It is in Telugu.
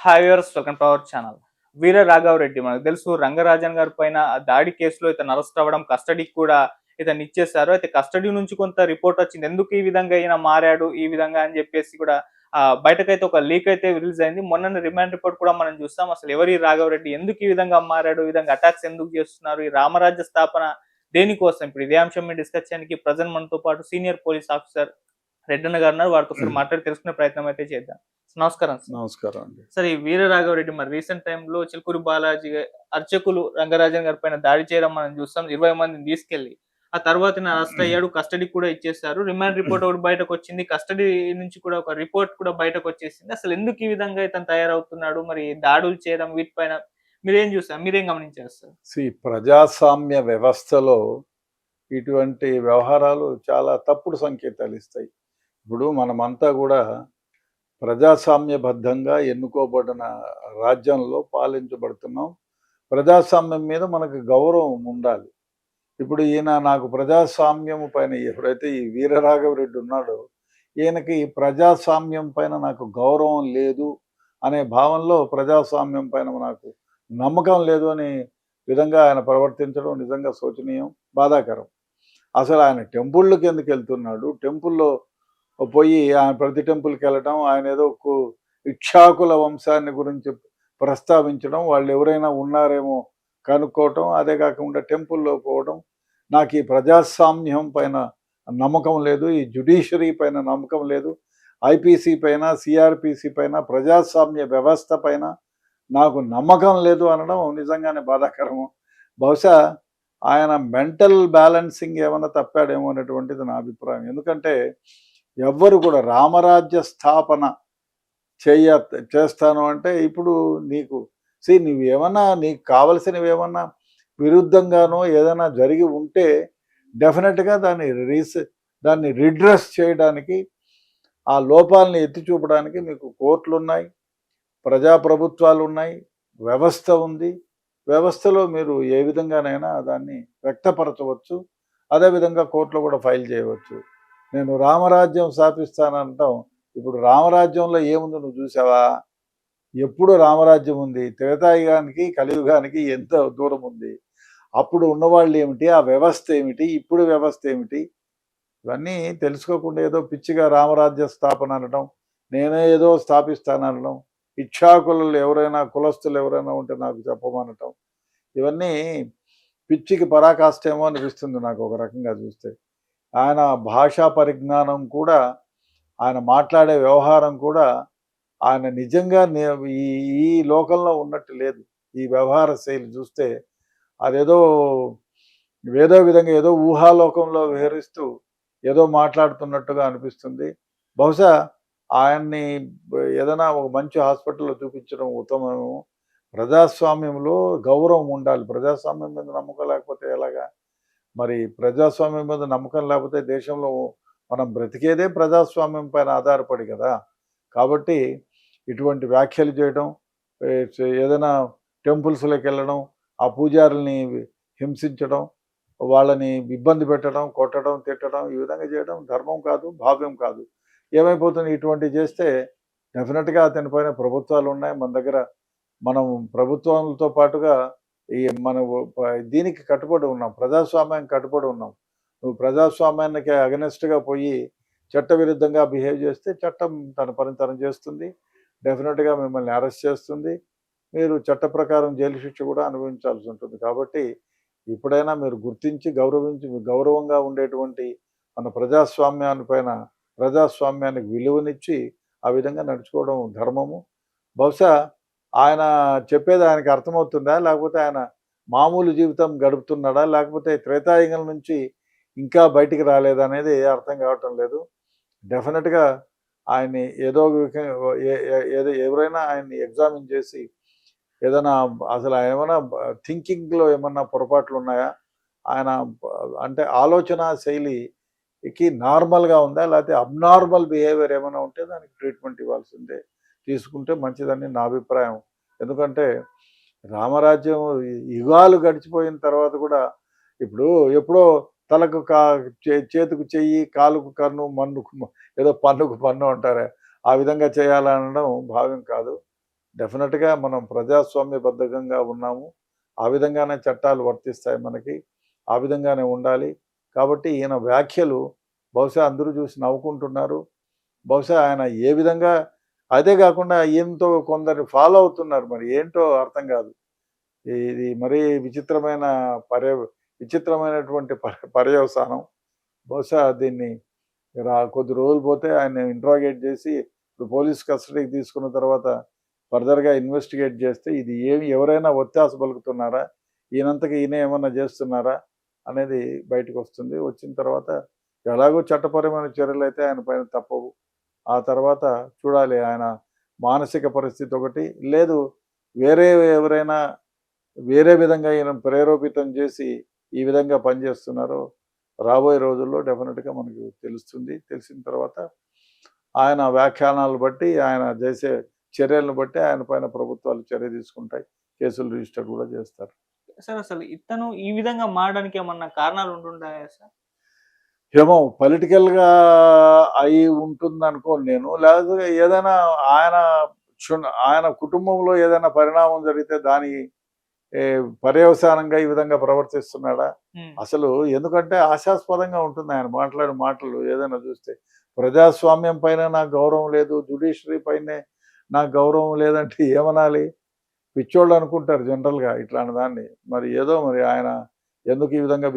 Hi viewers, welcome to our channel. Veera Raghavareddy మనకు తెలుసు రంగరాజన్ గారి పైన దాడి కేసులో ఇతను అరెస్ట్ అవ్వడం, కస్టడీకి కూడా ఇతన్ని ఇచ్చేశారు. అయితే కస్టడీ నుంచి కొంత రిపోర్ట్ వచ్చింది. ఎందుకు ఈ విధంగా ఈయన మారాడు ఈ విధంగా అని చెప్పేసి కూడా బయటకైతే ఒక లీక్ అయితే రిలీజ్ అయింది. మొన్ననే రిమాండ్ రిపోర్ట్ కూడా మనం చూస్తాం. అసలు ఎవరు ఈ రాఘవరెడ్డి, ఎందుకు ఈ విధంగా మారాడు, ఈ విధంగా అటాక్స్ ఎందుకు చేస్తున్నారు, ఈ రామరాజ్య స్థాపన దేనికోసం? ఇప్పుడు ఇదే అంశం మీద డిస్కస్ చేయడానికి ప్రజెంట్ మనతో పాటు సీనియర్ పోలీస్ ఆఫీసర్ రెడ్డన్న గారు ఉన్నారు. వారితో ఒకసారి మాట్లాడి తెలుసుకునే ప్రయత్నం అయితే చేద్దాం. నమస్కారం సార్. నమస్కారం అండి. సార్, ఈ వీర రాఘవరెడ్డి మరి రీసెంట్ టైంలో చిలుకూరి బాలాజీ అర్చకులు రంగరాజన్ గారి పైన దాడి చేయడం మనం చూస్తాం. 20 మందిని తీసుకెళ్లి ఆ తర్వాత అరెస్ట్ అయ్యాడు, కస్టడీ కూడా ఇచ్చేశారు. రిమాండ్ రిపోర్ట్ ఒకటి బయటకు వచ్చింది, కస్టడీ నుంచి కూడా ఒక రిపోర్ట్ కూడా బయటకు వచ్చేసింది. అసలు ఎందుకు ఈ విధంగా ఇతను తయారవుతున్నాడు, మరి దాడులు చేయడం వీటిపైన మీరేం చూసారు, మీరేం గమనించారు సార్? ప్రజాస్వామ్య వ్యవస్థలో ఇటువంటి వ్యవహారాలు చాలా తప్పుడు సంకేతాలు ఇస్తాయి. ఇప్పుడు మనమంతా కూడా ప్రజాస్వామ్యబద్ధంగా ఎన్నుకోబడిన రాజ్యంలో పాలించబడుతున్నాం. ప్రజాస్వామ్యం మీద మనకు గౌరవం ఉండాలి. ఇప్పుడు ఈయన నాకు ప్రజాస్వామ్యం పైన ఎప్పుడైతే ఈ వీరరాఘవరెడ్డి ఉన్నాడో, ఈయనకి ప్రజాస్వామ్యం పైన నాకు గౌరవం లేదు అనే భావనలో ప్రజాస్వామ్యం పైన నాకు నమ్మకం లేదు అనే విధంగా ఆయన ప్రవర్తించడం నిజంగా శోచనీయం, బాధాకరం. అసలు ఆయన టెంపుళ్ళకి ఎందుకు వెళ్తున్నాడు? టెంపుల్లో పోయి ఆయన ప్రతి టెంపుల్కి వెళ్ళటం, ఆయన ఏదో ఇక్షాకుల వంశాన్ని గురించి ప్రస్తావించడం, వాళ్ళు ఎవరైనా ఉన్నారేమో కనుక్కోవటం, అదే కాకుండా టెంపుల్లో పోవడం. నాకు ఈ ప్రజాస్వామ్యం పైన నమ్మకం లేదు, ఈ జ్యుడిషియరీ పైన నమ్మకం లేదు, ఐపీసీ పైన, సిఆర్పిసి పైన, ప్రజాస్వామ్య వ్యవస్థ పైన నాకు నమ్మకం లేదు అనడం నిజంగానే బాధాకరము. బహుశా ఆయన మెంటల్ బ్యాలెన్సింగ్ ఏమైనా తప్పాడేమో అనేటువంటిది నా అభిప్రాయం. ఎందుకంటే ఎవ్వరు కూడా రామరాజ్య స్థాపన చేస్తాను అంటే ఇప్పుడు నువ్వేమన్నా నీకు కావలసినవి ఏమన్నా విరుద్ధంగానో ఏదైనా జరిగి ఉంటే డెఫినెట్గా దాన్ని రిడ్రెస్ చేయడానికి, ఆ లోపాలని ఎత్తి చూపడానికి మీకు కోర్టులు ఉన్నాయి, ప్రజాప్రభుత్వాలు ఉన్నాయి, వ్యవస్థ ఉంది. వ్యవస్థలో మీరు ఏ విధంగానైనా దాన్ని వ్యక్తపరచవచ్చు, అదేవిధంగా కోర్టులో కూడా ఫైల్ చేయవచ్చు. నేను రామరాజ్యం స్థాపిస్తానంటాం. ఇప్పుడు రామరాజ్యంలో ఏముంది నువ్వు చూసావా? ఎప్పుడు రామరాజ్యం ఉంది? త్రేతాయుగానికి కలియుగానికి ఎంత దూరం ఉంది? అప్పుడు ఉన్నవాళ్ళు ఏమిటి, ఆ వ్యవస్థ ఏమిటి, ఇప్పుడు వ్యవస్థ ఏమిటి, ఇవన్నీ తెలుసుకోకుండా ఏదో పిచ్చిగా రామరాజ్య స్థాపన అనడం, నేనే ఏదో స్థాపిస్తాననడం, ఇక్షాకులు ఎవరైనా కులస్తులు ఎవరైనా ఉంటే నాకు చెప్పమనటం, ఇవన్నీ పిచ్చికి పరాకాష్ఠేమో అనిపిస్తుంది నాకు ఒక రకంగా చూస్తే. ఆయన భాషా పరిజ్ఞానం కూడా, ఆయన మాట్లాడే వ్యవహారం కూడా ఆయన నిజంగా ఈ లోకంలో ఉన్నట్టు లేదు. ఈ వ్యవహార శైలి చూస్తే అదేదో ఏదో విధంగా ఏదో ఊహాలోకంలో విహరిస్తూ ఏదో మాట్లాడుతున్నట్టుగా అనిపిస్తుంది. బహుశా ఆయన్ని ఏదైనా ఒక మంచి హాస్పిటల్లో చూపించడం ఉత్తమము. ప్రజాస్వామ్యంలో గౌరవం ఉండాలి. ప్రజాస్వామ్యం మీద నమ్మకం లేకపోతే ఎలాగా? మరి ప్రజాస్వామ్యం మీద నమ్మకం లేకపోతే దేశంలో మనం బ్రతికేదే ప్రజాస్వామ్యం పైన ఆధారపడి కదా. కాబట్టి ఇటువంటి వ్యాఖ్యలు చేయడం, ఏదైనా టెంపుల్స్లోకి వెళ్ళడం, ఆ పూజారుల్ని హింసించడం, వాళ్ళని ఇబ్బంది పెట్టడం, కొట్టడం, తిట్టడం, ఈ విధంగా చేయడం ధర్మం కాదు, భావ్యం కాదు. ఏమైపోతుంది ఇటువంటివి చేస్తే? డెఫినెట్గా అతని పైన ప్రభుత్వాలు ఉన్నాయి మన దగ్గర. మనం ప్రభుత్వాలతో పాటుగా మన దీనికి కట్టుబడి ఉన్నాం, ప్రజాస్వామ్యానికి కట్టుబడి ఉన్నాం. నువ్వు ప్రజాస్వామ్యానికి అగనెస్ట్గా పోయి చట్టవిరుద్ధంగా బిహేవ్ చేస్తే చట్టం తన పని తను చేస్తుంది. డెఫినెట్గా మిమ్మల్ని అరెస్ట్ చేస్తుంది. మీరు చట్ట ప్రకారం జైలు శిక్ష కూడా అనుభవించాల్సి ఉంటుంది. కాబట్టి ఇప్పుడైనా మీరు గుర్తించి గౌరవించి గౌరవంగా ఉండేటువంటి మన ప్రజాస్వామ్యానికి విలువనిచ్చి ఆ విధంగా నడుచుకోవడం ధర్మము. బహుశా ఆయన చెప్పేది ఆయనకి అర్థమవుతుందా, లేకపోతే ఆయన మామూలు జీవితం గడుపుతున్నాడా, లేకపోతే త్రేతాయుగం నుంచి ఇంకా బయటికి రాలేదనేది అర్థం కావటం లేదు. డెఫినెట్గా ఆయన్ని ఏదో ఎవరైనా ఆయన్ని ఎగ్జామిన్ చేసి ఏదైనా అసలు ఏమైనా థింకింగ్లో ఏమన్నా పొరపాట్లు ఉన్నాయా, ఆయన అంటే ఆలోచన శైలికి నార్మల్గా ఉందా, లేకపోతే అబ్నార్మల్ బిహేవియర్ ఏమైనా ఉంటే దానికి ట్రీట్మెంట్ ఇవ్వాల్సిందే, తీసుకుంటే మంచిదని నా అభిప్రాయం. ఎందుకంటే రామరాజ్యం యుగాలు గడిచిపోయిన తర్వాత కూడా ఇప్పుడు ఎప్పుడో తలకు చేతుకు చెయ్యి, కాలుకు కన్ను, మన్నుకు ఏదో పన్నుకు పన్ను అంటారే, ఆ విధంగా చేయాలనడం భావ్యం కాదు. డెఫినెట్గా మనం ప్రజాస్వామ్యబద్ధంగా ఉన్నాము. ఆ విధంగానే చట్టాలు వర్తిస్తాయి మనకి. ఆ విధంగానే ఉండాలి. కాబట్టి ఈయన వ్యాఖ్యలు బహుశా అందరూ చూసి నవ్వుకుంటున్నారు. బహుశా ఆయన ఏ విధంగా అదే కాకుండా ఈయనతో కొందరు ఫాలో అవుతున్నారు. మరి ఏంటో అర్థం కాదు. ఇది మరీ విచిత్రమైన విచిత్రమైనటువంటి పర్యవసానం. బహుశా దీన్ని కొద్ది రోజులు పోతే ఆయన్ని ఇంట్రాగేట్ చేసి ఇప్పుడు పోలీస్ కస్టడీకి తీసుకున్న తర్వాత ఫర్దర్‌గా ఇన్వెస్టిగేట్ చేస్తే ఇది ఎవరైనా ఒత్తాస పలుకుతున్నారా? ఈయనంతకి ఈయనే ఏమన్నా చేస్తున్నారా? అనేది బయటకొస్తుంది. వచ్చిన తర్వాత ఎలాగో చట్టపరమైన చర్యలైతే ఆయన పైన తప్పవు. ఆ తర్వాత చూడాలి ఆయన మానసిక పరిస్థితి ఒకటి, లేదు వేరే ఎవరైనా వేరే విధంగా ఈయనను ప్రేరేపితం చేసి ఈ విధంగా పనిచేస్తున్నారో రాబోయే రోజుల్లో డెఫినెట్‌గా మనకు తెలుస్తుంది. తెలిసిన తర్వాత ఆయన వ్యాఖ్యానాలను బట్టి, ఆయన చేసే చర్యలను బట్టి ఆయన పైన ప్రభుత్వాలు చర్య తీసుకుంటాయి. కేసులు రిజిస్టర్ కూడా చేస్తారు. సార్ అసలు ఇతను ఈ విధంగా మారడానికి ఏమన్నా కారణాలు ఉంటుంటాయా సార్? ఏమో పొలిటికల్‌గా అయి ఉంటుందనుకోను నేను. లేకపోతే ఏదైనా ఆయన ఆయన కుటుంబంలో ఏదైనా పరిణామం జరిగితే దాని పర్యవసానంగా ఈ విధంగా ప్రవర్తిస్తున్నాడా? హ్మ్. అసలు ఎందుకంటే హాస్యాస్పదంగా ఉంటుంది ఆయన మాట్లాడే మాటలు ఏదైనా చూస్తే. ప్రజాస్వామ్యం పైన నాకు గౌరవం లేదు, జ్యుడిషియరీ పైనే నాకు గౌరవం లేదంటే ఏమనాలి? పిచ్చోళ్ళు అనుకుంటారు జనరల్‌గా ఇట్లాంటి దాన్ని. మరి ఏదో మరి ఆయన ఎందుకు ఈ విధంగా